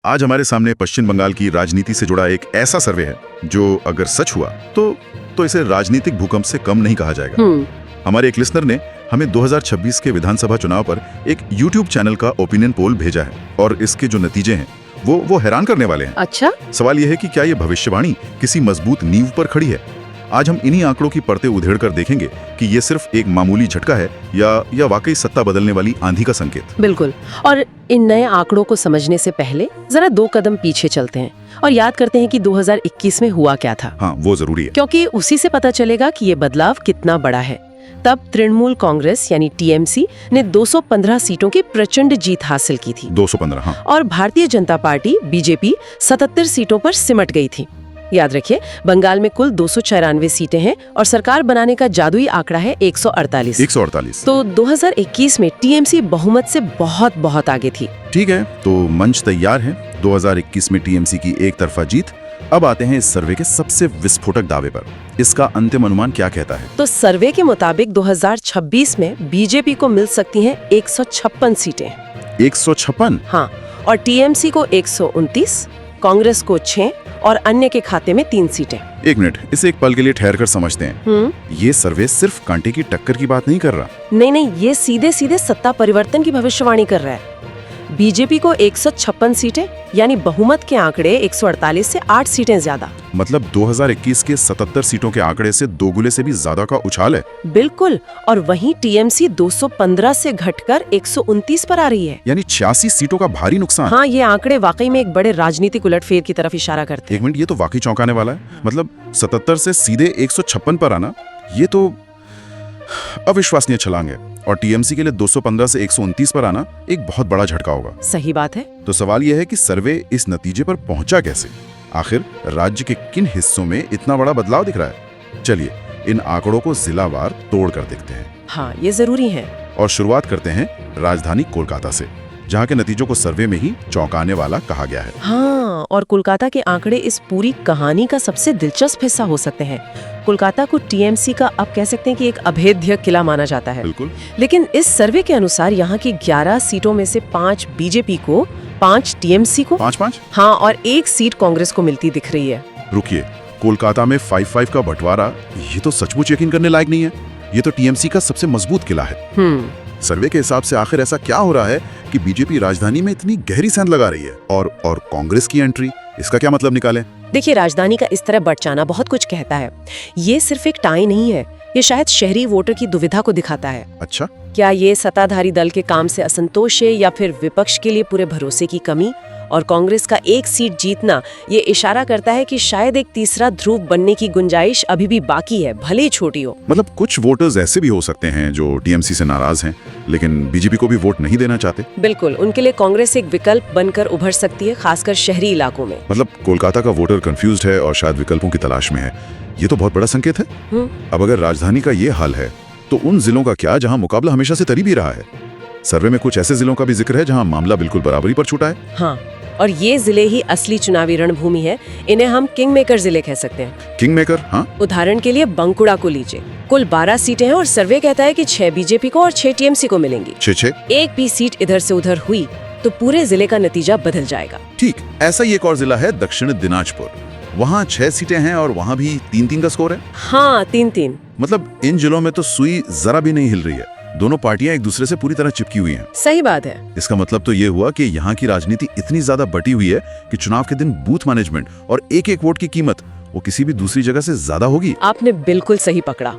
आज हमारे सामने पश्चिम बंगाल की राजनीति से जुड़ा एक ऐसा सर्वे है जो अगर सच हुआ तो इसे राजनीतिक भूकंप से कम नहीं कहा जाएगा। हमारे एक लिसनर ने हमें 2026 के विधानसभा चुनाव पर एक YouTube चैनल का ओपिनियन पोल भेजा है और इसके जो नतीजे हैं वो हैरान करने वाले हैं। अच्छा? सवाल यह है कि क्या ये भविष्यवाणी किसी मजबूत नींव पर खड़ी है। आज हम इन्हीं आंकड़ों की परतें उधेड़ कर देखेंगे कि ये सिर्फ एक मामूली झटका है या वाकई सत्ता बदलने वाली आंधी का संकेत। बिल्कुल। और इन नए आंकड़ों को समझने से पहले जरा 2 कदम पीछे चलते हैं और याद करते हैं कि 2021 में हुआ क्या था। हाँ, वो जरूरी है, क्योंकि उसी से पता चलेगा कि ये बदलाव कितना बड़ा है। तब तृणमूल कांग्रेस यानी टीएमसी ने 215 सीटों की प्रचंड जीत हासिल की थी। 215, हाँ। और भारतीय जनता पार्टी बीजेपी 77 सीटों पर सिमट गई थी। याद रखिए, बंगाल में कुल 294 सीटें हैं और सरकार बनाने का जादुई आंकड़ा है 148। तो 2021 में टीएमसी बहुमत से बहुत आगे थी। ठीक है, तो मंच तैयार है। 2021 में टीएमसी की एक तरफा जीत। अब आते हैं इस सर्वे के सबसे विस्फोटक दावे पर। इसका अंतिम अनुमान क्या कहता है? तो सर्वे के मुताबिक 2026 में बीजेपी को मिल सकती हैं 156 सीटें। 156? हाँ, और टीएमसी को 129, कांग्रेस को 6 और अन्य के खाते में 3 सीटें। एक मिनट, इसे एक पल के लिए ठहर कर समझते हैं। ये सर्वे सिर्फ कांटे की टक्कर की बात नहीं कर रहा। नहीं, ये सीधे सत्ता परिवर्तन की भविष्यवाणी कर रहा है। बीजेपी को 156 सीटें यानी बहुमत के आंकड़े 148 से 8 सीटें ज्यादा। मतलब 2021 के 77 सीटों के आंकड़े से दोगुने से भी ज्यादा का उछाल है। बिल्कुल। और वहीं टीएमसी 215 से घटकर 129 पर आ रही है, यानी 86 सीटों का भारी नुकसान। हाँ, ये आंकड़े वाकई में एक बड़े राजनीतिक उलटफेर की तरफ इशारा करते हैं। एक मिनट, ये तो वाकई चौंकाने वाला है। मतलब 77 से सीधे 156 पर आना, ये तो अविश्वसनीय छलांग है। और टीएमसी के लिए 215 से 129 पर आना एक बहुत बड़ा झटका होगा। सही बात है। तो सवाल यह है कि सर्वे इस नतीजे पर पहुंचा कैसे? आखिर राज्य के किन हिस्सों में इतना बड़ा बदलाव दिख रहा है? चलिए इन आंकड़ों को जिलावार तोड़ कर देखते हैं। हाँ, ये जरूरी है। और शुरुआत करते हैं राजधानी कोलकाता से, जहाँ के नतीजों को सर्वे में ही चौंकाने वाला कहा गया है। हाँ, और कोलकाता के आंकड़े इस पूरी कहानी का सबसे दिलचस्प हिस्सा हो सकते हैं। कोलकाता को टीएमसी का अब कह सकते हैं कि एक अभेद्य किला माना जाता है। बिल्कुल। लेकिन इस सर्वे के अनुसार यहाँ की 11 सीटों में से 5 बीजेपी को, 5 टीएमसी को, 5-5? हाँ, और 1 सीट कांग्रेस को मिलती दिख रही है। रुकिए, कोलकाता में 5-5 का बंटवारा, ये तो सचमुच यकीन करने लायक नहीं है। ये तो टीएमसी का सबसे मजबूत किला है। सर्वे के हिसाब से आखिर ऐसा क्या हो रहा है कि बीजेपी राजधानी में इतनी गहरी सेंध लगा रही है और कांग्रेस की एंट्री, इसका क्या मतलब निकालें? देखिए, राजधानी का इस तरह बढ़ जाना बहुत कुछ कहता है। ये सिर्फ एक टाई नहीं है, ये शायद शहरी वोटर की दुविधा को दिखाता है। अच्छा? क्या ये सत्ताधारी दल के काम से असंतोष है या फिर विपक्ष के लिए पूरे भरोसे की कमी? और कांग्रेस का 1 सीट जीतना ये इशारा करता है कि शायद एक तीसरा ध्रुव बनने की गुंजाइश अभी भी बाकी है, भले ही छोटी हो। मतलब कुछ वोटर्स ऐसे भी हो सकते हैं जो टीएमसी से नाराज हैं लेकिन बीजेपी को भी वोट नहीं देना चाहते। बिल्कुल, उनके लिए कांग्रेस एक विकल्प बनकर उभर सकती है, खासकर शहरी इलाकों में। मतलब कोलकाता का वोटर कंफ्यूज्ड है और शायद विकल्पों की तलाश में है। ये तो बहुत बड़ा संकेत है। अब अगर राजधानी का ये हाल है तो उन जिलों का क्या जहाँ मुकाबला हमेशा से तरी भी रहा है? सर्वे में कुछ ऐसे जिलों का भी जिक्र है जहाँ मामला बिल्कुल बराबरी पर छूटा है। हाँ, और ये जिले ही असली चुनावी रणभूमि है। इन्हें हम किंग मेकर जिले कह सकते हैं। King maker? हाँ। उदाहरण के लिए बंकुड़ा को लीजिए। कुल 12 सीटें हैं और सर्वे कहता है कि 6 बीजेपी को और 6 टीएमसी को मिलेंगी। 6-6? एक भी सीट इधर से उधर हुई तो पूरे जिले का नतीजा बदल जाएगा। ठीक, ऐसा ही एक और जिला है दक्षिण दिनाजपुर। वहाँ 6 सीटें हैं और वहाँ भी 3-3 का स्कोर है। हाँ, 3-3। मतलब इन जिलों में तो सुई जरा भी नहीं हिल रही है। दोनों पार्टियां एक दूसरे से पूरी तरह चिपकी हुई हैं। सही बात है। इसका मतलब तो ये हुआ कि यहाँ की राजनीति इतनी ज्यादा बटी हुई है कि चुनाव के दिन बूथ मैनेजमेंट और एक वोट की कीमत वो किसी भी दूसरी जगह से ज्यादा होगी। आपने बिल्कुल सही पकड़ा।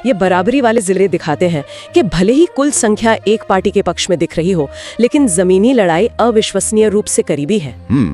ये बराबरी वाले जिले दिखाते हैं कि भले ही कुल संख्या एक पार्टी के पक्ष में दिख रही हो, लेकिन जमीनी लड़ाई अविश्वसनीय रूप से करीबी है।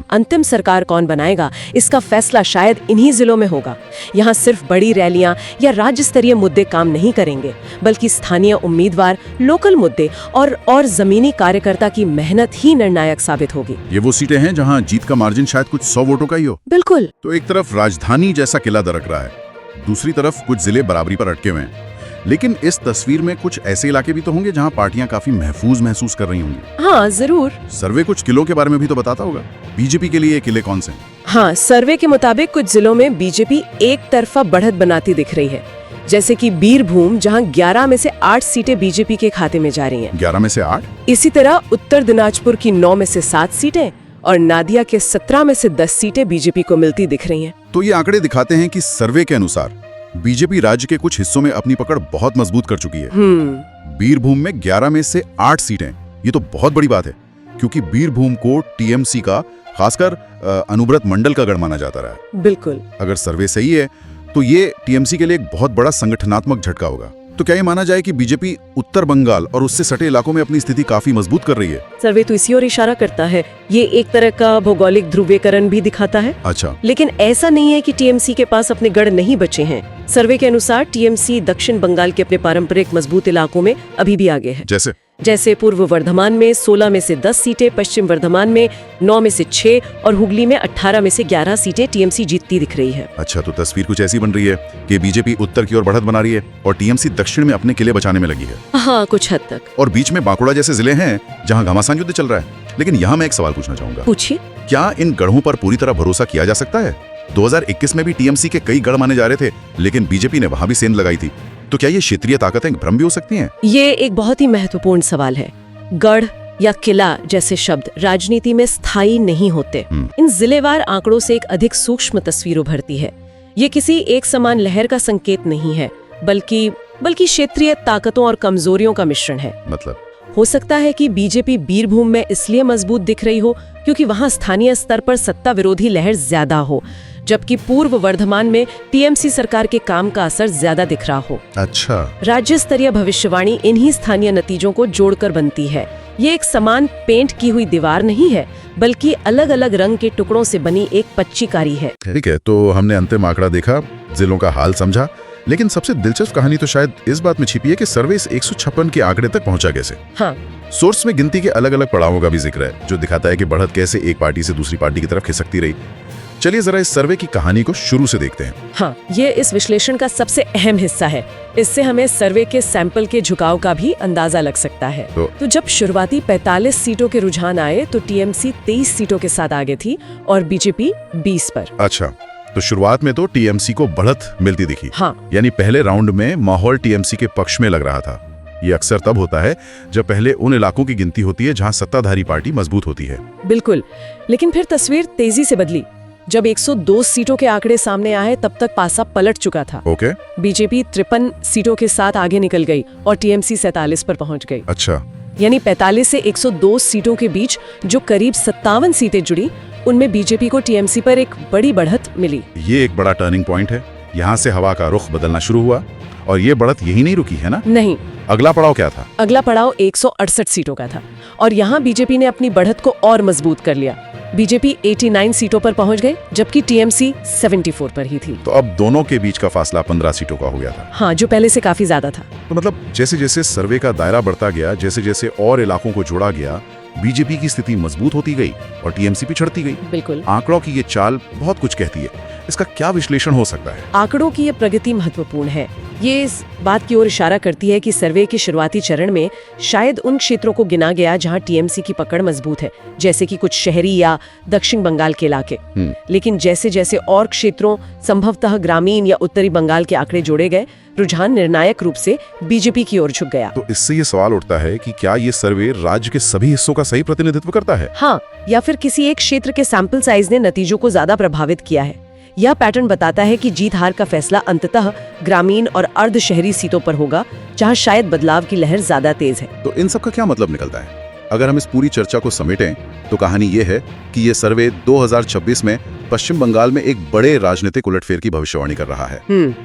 अंतिम सरकार कौन बनाएगा, इसका फैसला शायद इन्हीं जिलों में होगा। यहाँ सिर्फ बड़ी रैलियां या राज्य स्तरीय मुद्दे काम नहीं करेंगे, बल्कि स्थानीय उम्मीदवार, लोकल मुद्दे और जमीनी कार्यकर्ता की मेहनत ही निर्णायक साबित होगी। ये वो सीटें हैं जहाँ जीत का मार्जिन शायद कुछ 100 वोटों का ही हो। बिल्कुल। तो एक तरफ राजधानी जैसा किला दरक रहा है, दूसरी तरफ कुछ जिले बराबरी पर अटके हुए हैं। लेकिन इस तस्वीर में कुछ ऐसे इलाके भी तो होंगे जहां पार्टियां काफी महफूज महसूस कर रही होंगी। हाँ, जरूर। सर्वे कुछ किलों के बारे में भी तो बताता होगा। बीजेपी के लिए ये किले कौन से हैं? हाँ, सर्वे के मुताबिक कुछ जिलों में बीजेपी एक तरफा बढ़त बनाती दिख रही है, जैसे कि बीरभूम, जहां 11 में से 8 सीटें बीजेपी के खाते में जा रही हैं। 11 में से 8? इसी तरह उत्तर दिनाजपुर की 9 में से 7 सीटें और नादिया के 17 में से 10 सीटें बीजेपी को मिलती दिख रही हैं। तो ये आंकड़े दिखाते हैं कि सर्वे के अनुसार बीजेपी राज्य के कुछ हिस्सों में अपनी पकड़ बहुत मजबूत कर चुकी है। बीरभूम में 11 में से 8 सीटें, ये तो बहुत बड़ी बात है, क्योंकि बीरभूम को टीएमसी का, खासकर अनुव्रत मंडल का गढ़ माना जाता रहा है। बिल्कुल। अगर सर्वे सही है तो ये टीएमसी के लिए एक बहुत बड़ा संगठनात्मक झटका होगा। तो क्या ये माना जाए कि बीजेपी उत्तर बंगाल और उससे सटे इलाकों में अपनी स्थिति काफी मजबूत कर रही है? सर्वे तो इसी ओर इशारा करता है। ये एक तरह का भौगोलिक ध्रुवीकरण भी दिखाता है। अच्छा। लेकिन ऐसा नहीं है कि टीएमसी के पास अपने गढ़ नहीं बचे हैं। सर्वे के अनुसार टीएमसी दक्षिण बंगाल के अपने पारंपरिक मजबूत इलाकों में अभी भी आगे है। जैसे पूर्व वर्धमान में 16 में से 10 सीटें, पश्चिम वर्धमान में 9 में से 6 और हुगली में 18 में से 11 सीटें टीएमसी जीतती दिख रही है। अच्छा, तो तस्वीर कुछ ऐसी बन रही है कि बीजेपी उत्तर की ओर बढ़त बना रही है और टीएमसी दक्षिण में अपने किले बचाने में लगी है। हाँ, कुछ हद तक। और बीच में बांकुड़ा जैसे जिले हैं जहाँ घमासान युद्ध चल रहा है। लेकिन यहाँ मैं एक सवाल पूछना चाहूंगा। पूछिए। क्या इन गढ़ों पर पूरी तरह भरोसा किया जा सकता है? 2021 में भी टीएमसी के कई गढ़ माने जा रहे थे, लेकिन बीजेपी ने वहां भी सेंध लगाई थी। तो क्या ये क्षेत्रीय ताकतें भ्रम भी हो सकती हैं? ये एक बहुत ही महत्वपूर्ण सवाल है। गढ़ या किला जैसे शब्द राजनीति में स्थायी नहीं होते। इन जिलेवार आंकड़ों से एक अधिक सूक्ष्म तस्वीर उभरती है। ये किसी एक समान लहर का संकेत नहीं है, बल्कि क्षेत्रीय ताकतों और कमजोरियों का मिश्रण है। मतलब हो सकता है कि बीजेपी बीरभूम में इसलिए मजबूत दिख रही हो क्योंकि वहां स्थानीय स्तर पर सत्ता विरोधी लहर ज्यादा हो, जबकि पूर्व वर्धमान में टीएमसी सरकार के काम का असर ज्यादा दिख रहा हो। अच्छा। राज्य स्तरीय भविष्यवाणी इन्हीं स्थानीय नतीजों को जोड़कर बनती है। ये एक समान पेंट की हुई दीवार नहीं है, बल्कि अलग अलग रंग के टुकड़ों से बनी एक पच्चीकारी है। ठीक है, तो हमने अंतिम आंकड़ा देखा, जिलों का हाल समझा, लेकिन सबसे दिलचस्प कहानी तो शायद इस बात में छिपी है कि सर्वे इस 156 के आंकड़े तक पहुंचा कैसे। हाँ। सोर्स में गिनती के अलग अलग पड़ावों का भी जिक्र है, जो दिखाता है कि बढ़त कैसे एक पार्टी से दूसरी पार्टी की तरफ खिसकती रही। चलिए जरा इस सर्वे की कहानी को शुरू से देखते हैं। हाँ, ये इस विश्लेषण का सबसे अहम हिस्सा है। इससे हमें सर्वे के सैंपल के झुकाव का भी अंदाजा लग सकता है। तो जब शुरुआती 45 सीटों के रुझान आए तो टीएमसी 23 सीटों के साथ आगे थी और बीजेपी 20 पर। अच्छा, तो शुरुआत में तो टीएमसी को बढ़त मिलती दिखी। हाँ। यानी पहले राउंड में माहौल टीएमसी के पक्ष में लग रहा था। ये अक्सर तब होता है जब पहले उन इलाकों की गिनती होती है जहां सत्ताधारी पार्टी मजबूत होती है। बिल्कुल, लेकिन फिर तस्वीर तेजी से बदली। जब 102 सीटों के आंकड़े सामने आए तब तक पासा पलट चुका था। ओके। बीजेपी 53 सीटों के साथ आगे निकल गई और टीएमसी 47 पर पहुंच गई। अच्छा। यानी 45 से 102 सीटों के बीच जो करीब 57 सीटें जुड़ी, उनमें बीजेपी को टीएमसी पर एक बड़ी बढ़त मिली। ये एक बड़ा टर्निंग पॉइंट है। यहाँ से हवा का रुख बदलना शुरू हुआ और ये बढ़त यही नहीं रुकी है ना? नहीं। अगला पड़ाव क्या था? अगला पड़ाव 168 सीटों का था और यहाँ बीजेपी ने अपनी बढ़त को और मजबूत कर लिया। बीजेपी 89 सीटों पर पहुंच गई, जबकि टीएमसी 74 पर ही थी। तो अब दोनों के बीच का फासला 15 सीटों का हो गया था। हाँ, जो पहले से काफी ज्यादा था। तो मतलब जैसे जैसे सर्वे का दायरा बढ़ता गया, जैसे जैसे और इलाकों को जोड़ा गया, बीजेपी की स्थिति मजबूत होती गई और टीएमसी पिछड़ती गई। बिल्कुल। आंकड़ों की ये चाल बहुत कुछ कहती है। इसका क्या विश्लेषण हो सकता है? आंकड़ों की ये प्रगति महत्वपूर्ण है। ये इस बात की ओर इशारा करती है कि सर्वे के शुरुआती चरण में शायद उन क्षेत्रों को गिना गया जहां टीएमसी की पकड़ मजबूत है, जैसे कि कुछ शहरी या दक्षिण बंगाल के इलाके। लेकिन जैसे जैसे और क्षेत्रों, संभवतः ग्रामीण या उत्तरी बंगाल के आंकड़े जोड़े गए, रुझान निर्णायक रूप से बीजेपी की ओर झुक गया। तो इससे ये सवाल उठता है कि क्या ये सर्वे राज्य के सभी हिस्सों का सही प्रतिनिधित्व करता है? हाँ, या फिर किसी एक क्षेत्र के सैंपल साइज ने नतीजों को ज्यादा प्रभावित किया है। यह पैटर्न बताता है कि जीत हार का फैसला अंततः ग्रामीण और अर्ध शहरी सीटों पर होगा, जहां शायद बदलाव की लहर ज्यादा तेज है। तो इन सब का क्या मतलब निकलता है? अगर हम इस पूरी चर्चा को समेटें तो कहानी ये है कि ये सर्वे 2026 में पश्चिम बंगाल में एक बड़े राजनीतिक उलटफेर की भविष्यवाणी कर रहा है।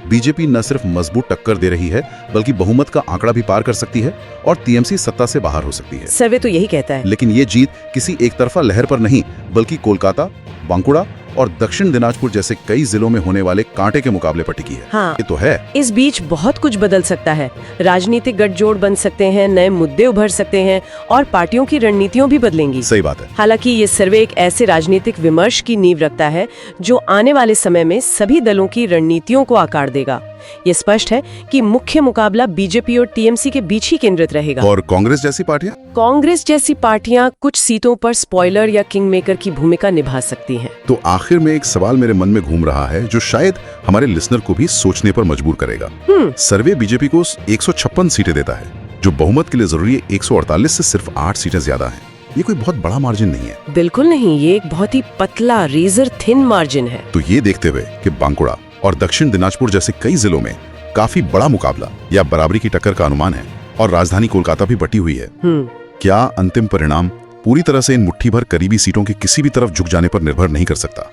बीजेपी न सिर्फ मजबूत टक्कर दे रही है, बल्कि बहुमत का आंकड़ा भी पार कर सकती है और टीएमसी सत्ता से बाहर हो सकती है। सर्वे तो यही कहता है। लेकिन ये जीत किसी एक तरफा लहर पर नहीं, बल्कि कोलकाता, बांकुड़ा और दक्षिण दिनाजपुर जैसे कई जिलों में होने वाले कांटे के मुकाबले पर टिकी है। हाँ, ये तो है। इस बीच बहुत कुछ बदल सकता है। राजनीतिक गठजोड़ बन सकते हैं, नए मुद्दे उभर सकते हैं और पार्टियों की रणनीतियों भी बदलेंगी। सही बात है। हालांकि ये सर्वे एक ऐसे राजनीतिक विमर्श की नींव रखता है जो आने वाले समय में सभी दलों की रणनीतियों को आकार देगा। ये स्पष्ट है कि मुख्य मुकाबला बीजेपी और टीएमसी के बीच ही केंद्रित रहेगा। और कांग्रेस जैसी पार्टियां? कांग्रेस जैसी पार्टियां कुछ सीटों पर स्पॉइलर या किंग मेकर की भूमिका निभा सकती हैं। तो आखिर में एक सवाल मेरे मन में घूम रहा है जो शायद हमारे लिसनर को भी सोचने पर मजबूर करेगा। सर्वे बीजेपी को 156 सीटें देता है, जो बहुमत के लिए जरूरी 148 से सिर्फ 8 सीटें ज्यादा हैं। ये कोई बहुत बड़ा मार्जिन नहीं है। बिल्कुल नहीं, ये एक बहुत ही पतला रेजर थिन मार्जिन है। तो ये देखते हुए कि बांकुड़ा और दक्षिण दिनाजपुर जैसे कई जिलों में काफी बड़ा मुकाबला या बराबरी की टक्कर का अनुमान है और राजधानी कोलकाता भी बटी हुई है, क्या अंतिम परिणाम पूरी तरह से इन मुट्ठी भर करीबी सीटों की किसी भी तरफ झुक जाने पर निर्भर नहीं कर सकता?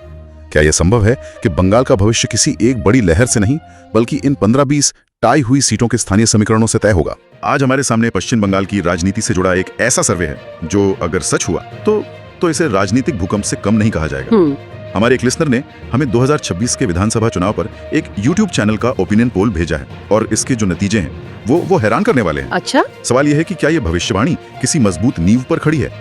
क्या यह संभव है कि बंगाल का भविष्य किसी एक बड़ी लहर से नहीं बल्कि इन 15-20 टाई हुई सीटों के स्थानीय समीकरणों से तय होगा? आज हमारे सामने पश्चिम बंगाल की राजनीति से जुड़ा एक ऐसा सर्वे है जो अगर सच हुआ तो इसे राजनीतिक भूकंप से कम नहीं कहा जाएगा। हमारे एक लिसनर ने हमें 2026 के विधानसभा चुनाव पर एक YouTube चैनल का ओपिनियन पोल भेजा है और इसके जो नतीजे हैं वो हैरान करने वाले हैं। अच्छा? सवाल यह है कि क्या यह भविष्यवाणी किसी मजबूत नींव पर खड़ी है?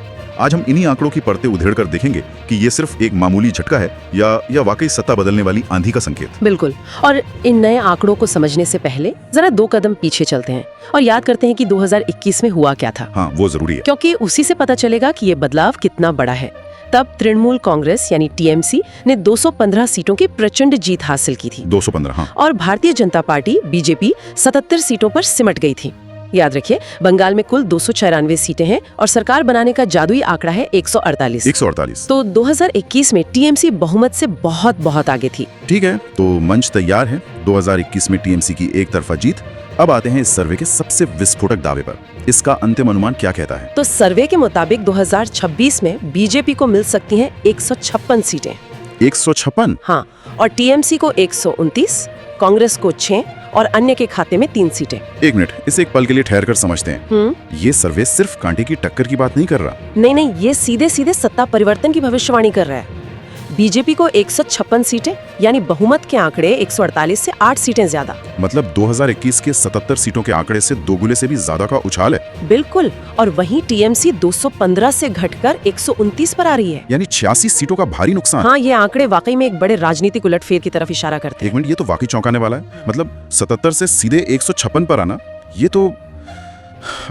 आज हम इन्हीं आंकड़ों की परतें उधेड़ कर देखेंगे कि ये सिर्फ एक मामूली झटका है या वाकई सत्ता बदलने वाली आंधी का संकेत। बिल्कुल। और इन नए आंकड़ों को समझने से पहले जरा 2 कदम पीछे चलते हैं और याद करते हैं कि 2021 में हुआ क्या था। हाँ, वो जरूरी है, क्योंकि उसी से पता चलेगा कि ये बदलाव कितना बड़ा है। तब तृणमूल कांग्रेस यानी टीएमसी ने 215 सीटों की प्रचंड जीत हासिल की थी। 215, हाँ। और भारतीय जनता पार्टी बीजेपी 77 सीटों पर सिमट गई थी। याद रखिए, बंगाल में कुल 294 सीटें हैं और सरकार बनाने का जादुई आंकड़ा है 148। तो 2021 में टीएमसी बहुमत से बहुत आगे थी। ठीक है, तो मंच तैयार है 2021 में टीएमसी की एक तरफा जीत। अब आते हैं इस सर्वे के सबसे विस्फोटक दावे पर। इसका अंतिम अनुमान क्या कहता है? तो सर्वे के मुताबिक 2026 में बीजेपी को मिल सकती हैं 156 सीटें। 156? हाँ, और टीएमसी को 129, कांग्रेस को 6 और अन्य के खाते में 3 सीटें। एक मिनट, इसे एक पल के लिए ठहर कर समझते हैं। ये सर्वे सिर्फ कांटे की टक्कर की बात नहीं कर रहा। नहीं, ये सीधे सत्ता परिवर्तन की भविष्यवाणी कर रहा है। बीजेपी को 156 सीटें यानी बहुमत के आंकड़े 148 से 8 सीटें ज्यादा। मतलब 2021 के 77 सीटों के आंकड़े से दोगुने से भी ज्यादा का उछाल है। बिल्कुल। और वहीं टीएमसी 215 से घटकर 129 पर आ रही है, यानी 86 सीटों का भारी नुकसान। हाँ, ये आंकड़े वाकई में एक बड़े राजनीतिक उलटफेर की तरफ इशारा करते हैं। एक मिनट, ये तो वाकई चौंकाने वाला है। मतलब 77 से सीधे 156 पर आना, ये तो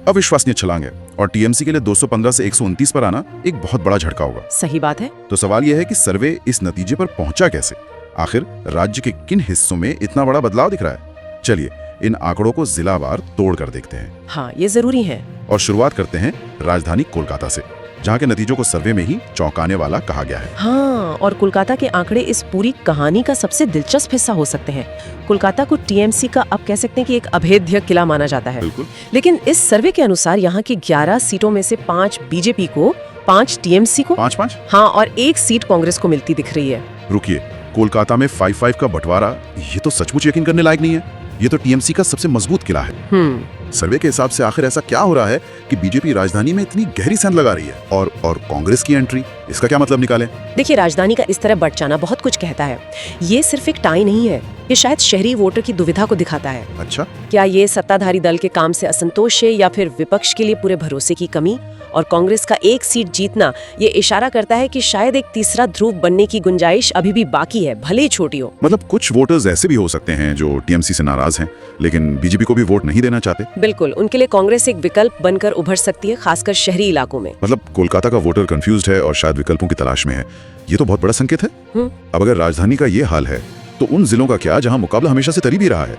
अविश्वसनीय छलांग है। और टीएमसी के लिए 215 से 129 पर आना एक बहुत बड़ा झटका होगा। सही बात है। तो सवाल यह है कि सर्वे इस नतीजे पर पहुंचा कैसे? आखिर राज्य के किन हिस्सों में इतना बड़ा बदलाव दिख रहा है? चलिए इन आंकड़ों को जिलावार तोड़ कर देखते हैं। हाँ, ये जरूरी है। और शुरुआत करते हैं राजधानी कोलकाता से, जहाँ के नतीजों को सर्वे में ही चौंकाने वाला कहा गया है। हाँ, और कोलकाता के आंकड़े इस पूरी कहानी का सबसे दिलचस्प हिस्सा हो सकते हैं। कोलकाता को टीएमसी का अब कह सकते हैं कि एक अभेद्य किला माना जाता है। बिल्कुल। लेकिन इस सर्वे के अनुसार यहाँ की 11 सीटों में से 5 बीजेपी को, 5 टीएमसी को, 5-5? हाँ, और 1 सीट कांग्रेस को मिलती दिख रही है। रुकिए, कोलकाता में 5-5 का बंटवारा, ये तो सचमुच यकीन करने लायक नहीं है। ये तो टीएमसी का सबसे मजबूत किला है। सर्वे के हिसाब से आखिर ऐसा क्या हो रहा है कि बीजेपी राजधानी में इतनी गहरी सेंध लगा रही है और कांग्रेस की एंट्री, इसका क्या मतलब निकालें? देखिए, राजधानी का इस तरह बढ़ जाना बहुत कुछ कहता है। ये सिर्फ एक टाई नहीं है, ये शायद शहरी वोटर की दुविधा को दिखाता है। अच्छा, क्या ये सत्ताधारी दल के काम से असंतोष है या फिर विपक्ष के लिए पूरे भरोसे की कमी? और कांग्रेस का 1 सीट जीतना ये इशारा करता है कि शायद एक तीसरा ध्रुव बनने की गुंजाइश अभी भी बाकी है, भले ही छोटी हो। मतलब कुछ वोटर्स ऐसे भी हो सकते हैं जो टीएमसी से नाराज हैं लेकिन बीजेपी को भी वोट नहीं देना चाहते। बिल्कुल, उनके लिए कांग्रेस एक विकल्प बनकर उभर सकती है, खासकर शहरी इलाकों में। मतलब कोलकाता का वोटर कंफ्यूज्ड है और शायद विकल्पों की तलाश में है। ये तो बहुत बड़ा संकेत है। अब अगर राजधानी का ये हाल है तो उन जिलों का क्या जहां मुकाबला हमेशा से तरी भी रहा है?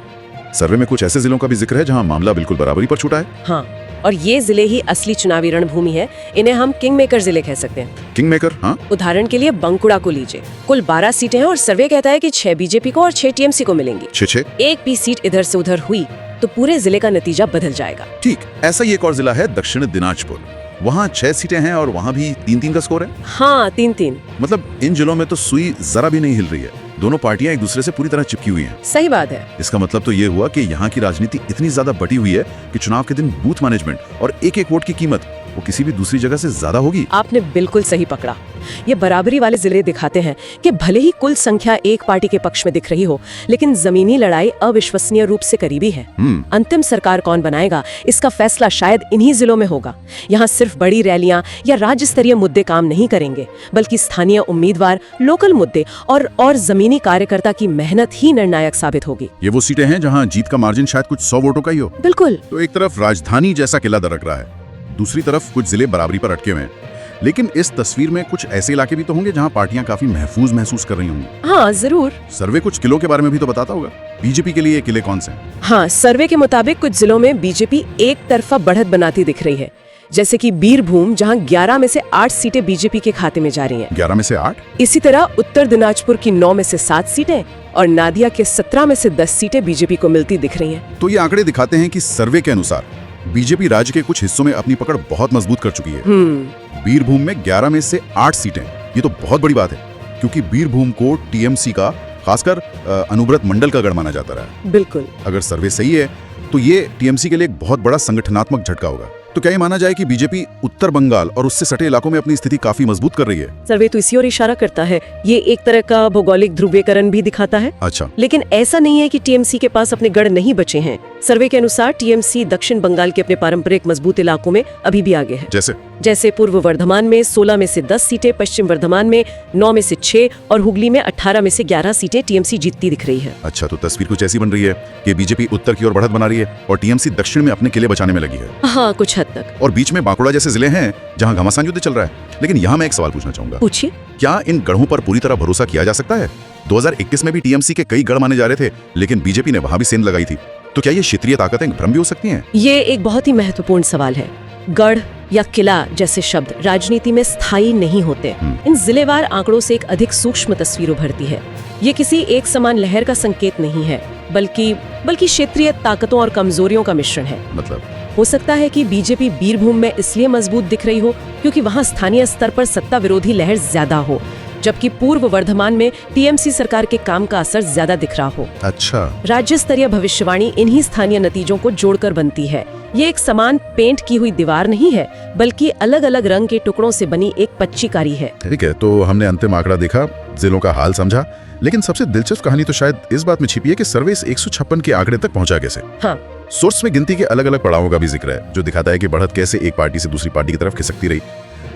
सर्वे में कुछ ऐसे जिलों का भी जिक्र है जहां मामला बिल्कुल बराबरी पर छूटा है। हाँ, और ये जिले ही असली चुनावी रणभूमि है। इन्हें हम किंग मेकर जिले कह सकते हैं। King maker? हाँ। उदाहरण के लिए बांकुड़ा को लीजिए। कुल 12 सीटें हैं और सर्वे कहता है कि 6 बीजेपी को और 6 टीएमसी को मिलेंगी। 6-6? एक भी सीट इधर से उधर हुई तो पूरे जिले का नतीजा बदल जाएगा। ठीक, ऐसा ही एक और जिला है दक्षिण दिनाजपुर। वहाँ 6 सीटें हैं और वहाँ भी 3-3 का स्कोर है। हाँ, 3-3। मतलब इन जिलों में तो सुई जरा भी नहीं हिल रही है। दोनों पार्टियां एक दूसरे से पूरी तरह चिपकी हुई हैं। सही बात है। इसका मतलब तो ये हुआ कि यहाँ की राजनीति इतनी ज्यादा बटी हुई है कि चुनाव के दिन बूथ मैनेजमेंट और एक वोट की कीमत वो किसी भी दूसरी जगह से ज्यादा होगी। आपने बिल्कुल सही पकड़ा। ये बराबरी वाले जिले दिखाते हैं कि भले ही कुल संख्या एक पार्टी के पक्ष में दिख रही हो, लेकिन जमीनी लड़ाई अविश्वसनीय रूप से करीबी है। अंतिम सरकार कौन बनाएगा, इसका फैसला शायद इन्हीं जिलों में होगा। यहाँ सिर्फ बड़ी रैलियां या राज्य स्तरीय मुद्दे काम नहीं करेंगे, बल्कि स्थानीय उम्मीदवार, लोकल मुद्दे और जमीनी कार्यकर्ता की मेहनत ही निर्णायक साबित होगी। ये वो सीटें हैं जहाँ जीत का मार्जिन शायद कुछ 100 वोटों का ही हो। बिल्कुल। तो एक तरफ राजधानी जैसा किला दरक रहा है, दूसरी तरफ कुछ जिले बराबरी पर अटके हुए हैं। लेकिन इस तस्वीर में कुछ ऐसे इलाके भी तो होंगे जहां पार्टियां काफी महफूज महसूस कर रही होंगी। हाँ, जरूर। सर्वे कुछ किलों के बारे में भी तो बताता होगा। बीजेपी के लिए ये किले कौन से हैं? हाँ, सर्वे के मुताबिक कुछ जिलों में बीजेपी एक तरफा बढ़त बनाती दिख रही है। जैसे कि बीरभूम, जहां 11 में से 8 सीटें बीजेपी के खाते में जा रही हैं। 11 में से 8? इसी तरह उत्तर दिनाजपुर की 9 में से 7 सीटें और नादिया के 17 में से 10 सीटें बीजेपी को मिलती दिख रही हैं। तो ये आंकड़े दिखाते हैं कि सर्वे के अनुसार बीजेपी राज्य के कुछ हिस्सों में अपनी पकड़ बहुत मजबूत कर चुकी है। बीरभूम में 11 में से 8 सीटें, ये तो बहुत बड़ी बात है, क्योंकि बीरभूम को टीएमसी का, खासकर अनुव्रत मंडल का गढ़ माना जाता रहा है। बिल्कुल। अगर सर्वे सही है तो ये टीएमसी के लिए एक बहुत बड़ा संगठनात्मक झटका होगा। तो क्या ये माना जाए कि बीजेपी उत्तर बंगाल और उससे सटे इलाकों में अपनी स्थिति काफी मजबूत कर रही है? सर्वे तो इसी ओर इशारा करता है। ये एक तरह का भौगोलिक ध्रुवीकरण भी दिखाता है। अच्छा। लेकिन ऐसा नहीं है कि टीएमसी के पास अपने गढ़ नहीं बचे हैं। सर्वे के अनुसार टीएमसी दक्षिण बंगाल के अपने पारंपरिक मजबूत इलाकों में अभी भी आगे है। जैसे पूर्व वर्धमान में 16 में से 10 सीटें, पश्चिम वर्धमान में 9 में से 6 और हुगली में 18 में से 11 सीटें टीएमसी जीतती दिख रही है। अच्छा, तो तस्वीर कुछ ऐसी बन रही है कि बीजेपी उत्तर की ओर बढ़त बना रही है और टीएमसी दक्षिण में अपने किले बचाने में लगी है। हाँ, कुछ हद तक। और बीच में बांकुड़ा जैसे जिले हैं जहां घमासान युद्ध चल रहा है। लेकिन यहाँ मैं एक सवाल पूछना चाहूंगा। पूछिए। क्या इन गढ़ों पर पूरी तरह भरोसा किया जा सकता है? 2021 में भी टीएमसी के कई गढ़ माने जा रहे थे, लेकिन बीजेपी ने वहां भी सेंध लगाई थी। तो क्या ये क्षेत्रीय ताकतें भ्रम भी हो सकती हैं? ये एक बहुत ही महत्वपूर्ण सवाल है। गढ़ या किला जैसे शब्द राजनीति में स्थायी नहीं होते। इन जिलेवार आंकड़ों से एक अधिक सूक्ष्म तस्वीर उभरती है। ये किसी एक समान लहर का संकेत नहीं है, बल्कि क्षेत्रीय ताकतों और कमजोरियों का मिश्रण है। मतलब हो सकता है कि बीजेपी बीरभूम में इसलिए मजबूत दिख रही हो क्योंकि वहां स्थानीय स्तर पर सत्ता विरोधी लहर ज्यादा हो, जबकि पूर्व वर्धमान में टीएमसी सरकार के काम का असर ज्यादा दिख रहा हो। अच्छा। राज्य स्तरीय भविष्यवाणी इन्हीं स्थानीय नतीजों को जोड़कर बनती है। ये एक समान पेंट की हुई दीवार नहीं है, बल्कि अलग अलग रंग के टुकड़ों से बनी एक पच्चीकारी है। ठीक है, तो हमने अंतिम आंकड़ा देखा, जिलों का हाल समझा, लेकिन सबसे दिलचस्प कहानी तो शायद इस बात में छिपी है कि सर्वे इस 156 के आंकड़े तक पहुंचा कैसे। हाँ। सोर्स में गिनती के अलग अलग पड़ावों का भी जिक्र है, जो दिखाता है कि बढ़त कैसे एक पार्टी से दूसरी पार्टी की तरफ खिसकती रही।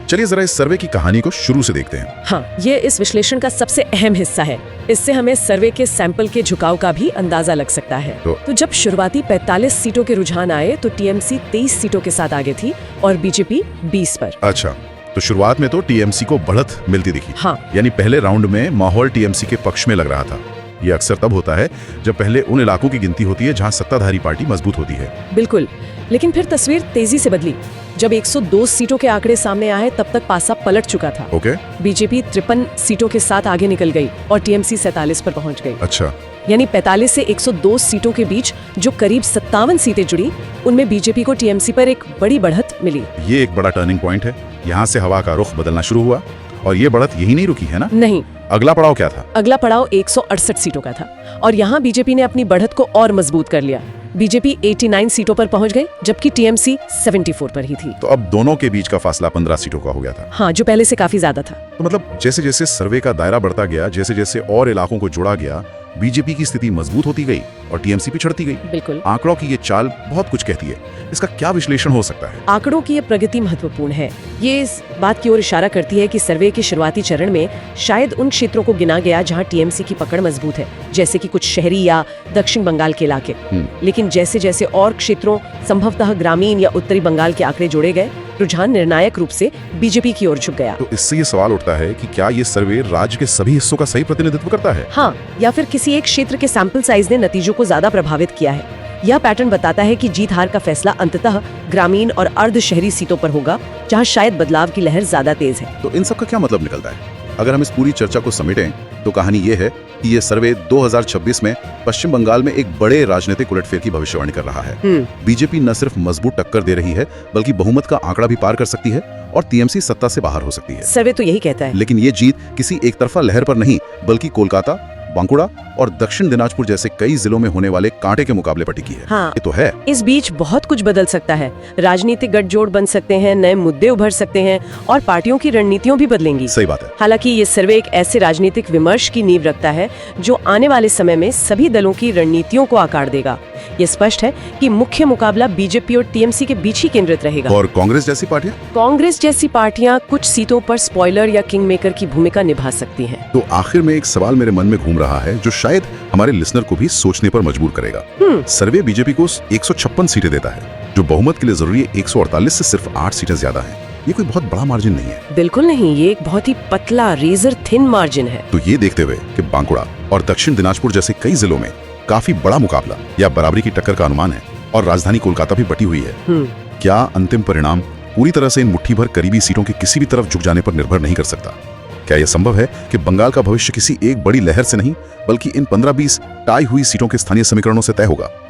चलिए जरा इस सर्वे की कहानी को शुरू से देखते हैं। हाँ, ये इस विश्लेषण का सबसे अहम हिस्सा है। इससे हमें सर्वे के सैंपल के झुकाव का भी अंदाजा लग सकता है। तो जब शुरुआती 45 सीटों के रुझान आए तो टीएमसी 23 सीटों के साथ आगे थी और बीजेपी 20 पर। अच्छा, तो शुरुआत में तो टीएमसी को बढ़त मिलती दिखी। हाँ। यानी पहले राउंड में माहौल टीएमसी के पक्ष में लग रहा था। ये अक्सर तब होता है जब पहले उन इलाकों की गिनती होती है जहां सत्ताधारी पार्टी मजबूत होती है। बिल्कुल, लेकिन फिर तस्वीर तेजी से बदली। जब 102 सीटों के आंकड़े सामने आए तब तक पासा पलट चुका था। ओके। बीजेपी 53 सीटों के साथ आगे निकल गई और टीएमसी 47 पर पहुंच गई। अच्छा। यानी 45 से 102 सीटों के बीच जो करीब 57 सीटें जुड़ी, उनमें बीजेपी को टीएमसी पर एक बड़ी बढ़त मिली। ये एक बड़ा टर्निंग पॉइंट है। यहाँ से हवा का रुख बदलना शुरू हुआ और ये बढ़त यही नहीं रुकी है ना? नहीं। अगला पड़ाव क्या था? अगला पड़ाव 168 सीटों का था और यहाँ बीजेपी ने अपनी बढ़त को और मजबूत कर लिया। बीजेपी 89 सीटों पर पहुंच गई, जबकि टीएमसी 74 पर ही थी। तो अब दोनों के बीच का फासला 15 सीटों का हो गया था। हाँ, जो पहले से काफी ज्यादा था। तो मतलब जैसे जैसे सर्वे का दायरा बढ़ता गया, जैसे जैसे और इलाकों को जोड़ा गया, बीजेपी की स्थिति मजबूत होती गई और टीएमसी पिछड़ती गई। बिल्कुल। आंकड़ों की ये चाल बहुत कुछ कहती है। इसका क्या विश्लेषण हो सकता है? आंकड़ों की ये प्रगति महत्वपूर्ण है। ये इस बात की ओर इशारा करती है कि सर्वे के शुरुआती चरण में शायद उन क्षेत्रों को गिना गया जहां टीएमसी की पकड़ मजबूत है, जैसे कि कुछ शहरी या दक्षिण बंगाल के इलाके। लेकिन जैसे जैसे और क्षेत्रों, संभवतः ग्रामीण या उत्तरी बंगाल के आंकड़े जोड़े गए, रुझान निर्णायक रूप से बीजेपी की ओर झुक गया। तो इससे ये सवाल उठता है कि क्या ये सर्वे राज्य के सभी हिस्सों का सही प्रतिनिधित्व करता है? हाँ, या फिर किसी एक क्षेत्र के सैंपल साइज ने नतीजों को ज्यादा प्रभावित किया है। यह पैटर्न बताता है कि जीत हार का फैसला अंततः ग्रामीण और अर्ध शहरी सीटों पर होगा, जहां शायद बदलाव की लहर ज्यादा तेज है। तो इन सब का क्या मतलब निकलता है? अगर हम इस पूरी चर्चा को समेटें तो कहानी ये है कि ये सर्वे 2026 में पश्चिम बंगाल में एक बड़े राजनीतिक उलटफेर की भविष्यवाणी कर रहा है। बीजेपी न सिर्फ मजबूत टक्कर दे रही है, बल्कि बहुमत का आंकड़ा भी पार कर सकती है और टीएमसी सत्ता से बाहर हो सकती है। सर्वे तो यही कहता है। लेकिन ये जीत किसी एक तरफा लहर पर नहीं, बल्कि कोलकाता, बांकुड़ा और दक्षिण दिनाजपुर जैसे कई जिलों में होने वाले कांटे के मुकाबले पर टिकी है। हाँ, ये तो है। इस बीच बहुत कुछ बदल सकता है। राजनीतिक गठजोड़ बन सकते हैं, नए मुद्दे उभर सकते हैं और पार्टियों की रणनीतियों भी बदलेंगी। सही बात है। हालांकि ये सर्वे एक ऐसे राजनीतिक विमर्श की नींव रखता है जो आने वाले समय में सभी दलों की रणनीतियों को आकार देगा। ये स्पष्ट है कि मुख्य मुकाबला बीजेपी और टीएमसी के बीच ही केंद्रित रहेगा। और कांग्रेस जैसी पार्टियां? कांग्रेस जैसी पार्टियां कुछ सीटों पर स्पॉइलर या किंग मेकर की भूमिका निभा सकती हैं। तो आखिर में एक सवाल मेरे मन में घूम रहा है जो शायद हमारे लिसनर को भी सोचने पर मजबूर करेगा। सर्वे बीजेपी को 156 सीटें देता है, जो बहुमत के लिए जरूरी 148 से सिर्फ 8 सीटें ज्यादा हैं। ये कोई बहुत बड़ा मार्जिन नहीं है। बिल्कुल नहीं, ये एक बहुत ही पतला, रेजर थिन मार्जिन है। तो ये देखते हुए कि बांकुड़ा और दक्षिण दिनाजपुर जैसे कई जिलों में काफी बड़ा मुकाबला या बराबरी की टक्कर का अनुमान है और राजधानी कोलकाता भी बटी हुई है, क्या अंतिम परिणाम पूरी तरह से इन मुट्ठी भर करीबी सीटों के किसी भी तरफ झुक जाने पर निर्भर नहीं कर सकता। क्या यह संभव है कि बंगाल का भविष्य किसी एक बड़ी लहर से नहीं बल्कि इन 15-20 टाई हुई सीटों के स्थानीय समीकरणों से तय होगा?